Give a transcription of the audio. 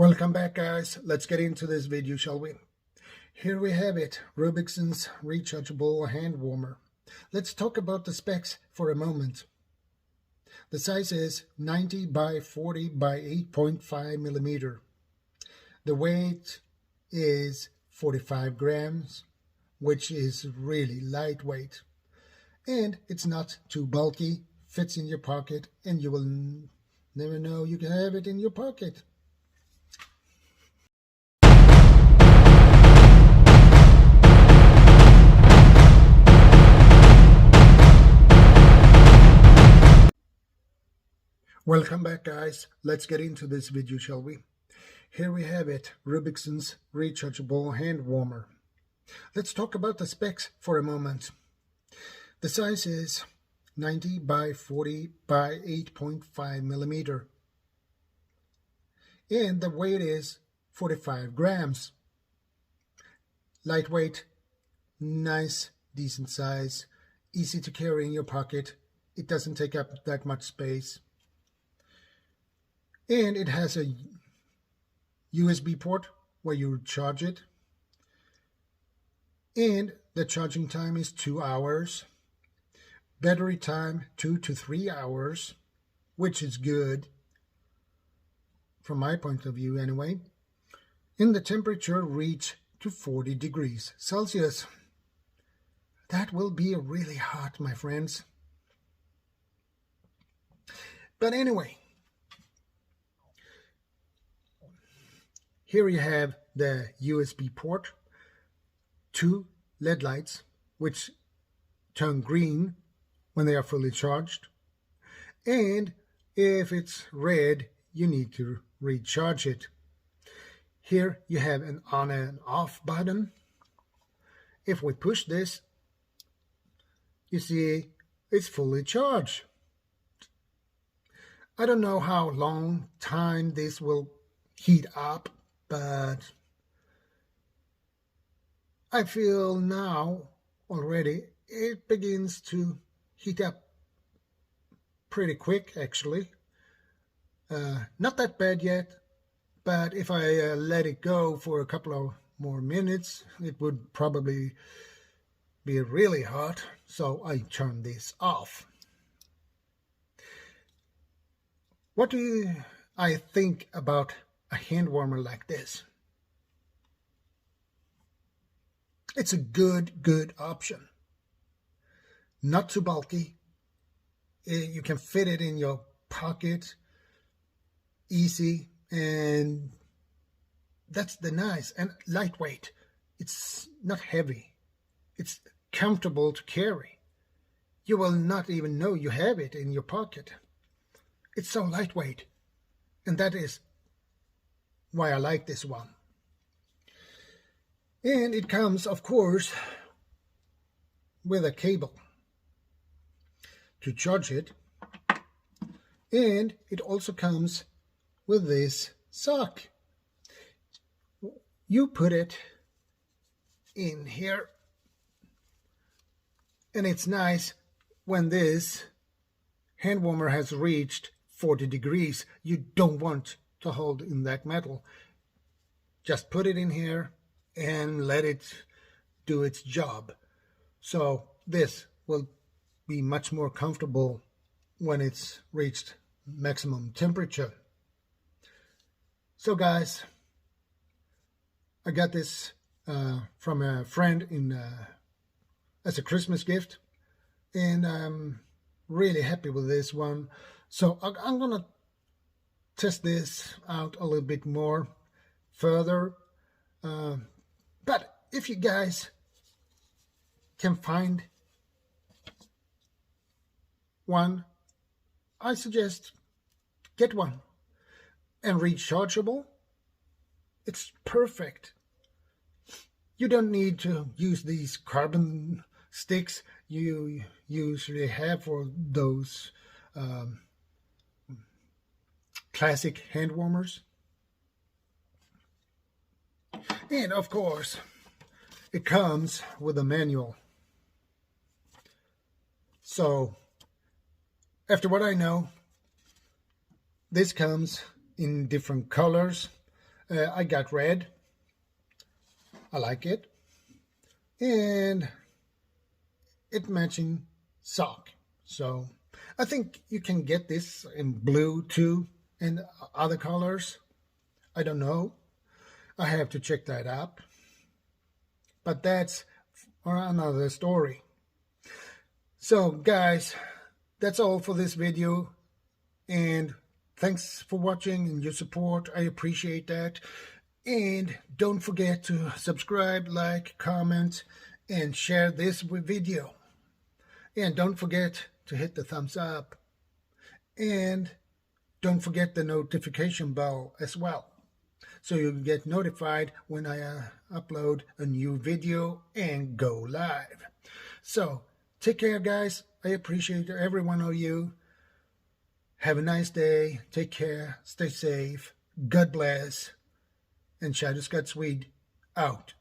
Welcome back, guys. Let's get into this video, shall we? Here we have it, Rubicsons Rechargeable Handwarmer. Let's talk about the specs for a moment. The size is 90 by 40 by 8.5 millimeter. The weight is 45 grams, which is really lightweight. And it's not too bulky, fits in your pocket, and you will never know you can have it in your pocket. Welcome back, guys. Let's get into this video, shall we? Here we have it, Rubicsons Rechargeable Handwarmer. Let's talk about the specs for a moment. The size is 90 by 40 by 8.5 millimeter. And the weight is 45 grams. Lightweight, nice, decent size, easy to carry in your pocket. It doesn't take up that much space. And it has a USB port where you charge it. And the charging time is 2 hours. Battery time 2 to 3 hours, which is good from my point of view anyway. And the temperature reach to 40 degrees Celsius. That will be really hot, my friends. But anyway, here you have the USB port, 2 LED lights, which turn green when they are fully charged. And if it's red, you need to recharge it. Here you have an on and off button. If we push this, you see it's fully charged. I don't know how long time this will heat up, but I feel now already it begins to heat up pretty quick, actually. Not that bad yet, but if I let it go for a couple of more minutes, it would probably be really hot, so I turn this off. What do I think about a hand warmer like this? It's a good option. Not too bulky. You can fit it in your pocket easy, and that's the nice. And lightweight. It's not heavy. It's comfortable to carry. You will not even know you have it in your pocket. It's so lightweight, and that is why I like this one. And it comes, of course, with a cable to charge it, and it also comes with this sock. You put it in here, and it's nice when this hand warmer has reached 40 degrees. You don't want to hold in that metal. Just put it in here and let it do its job. So this will be much more comfortable when it's reached maximum temperature. So guys, I got this from a friend as a Christmas gift, and I'm really happy with this one. So I'm gonna test this out a little bit more further. But if you guys can find one, I suggest get one. And rechargeable, it's perfect. You don't need to use these carbon sticks you usually have for those classic hand warmers. And of course, it comes with a manual. So, after what I know, this comes in different colors. I got red. I like it. And it matching sock. So I think you can get this in blue too and other colors. I don't know. I have to check that up. But that's for another story. So guys, that's all for this video. And thanks for watching and your support. I appreciate that. And don't forget to subscribe, like, comment, and share this video. And don't forget to hit the thumbs up. And don't forget the notification bell as well, so you'll get notified when I upload a new video and go live. So take care, guys. I appreciate every one of you. Have a nice day. Take care. Stay safe. God bless. And ShadowScoutSwede out.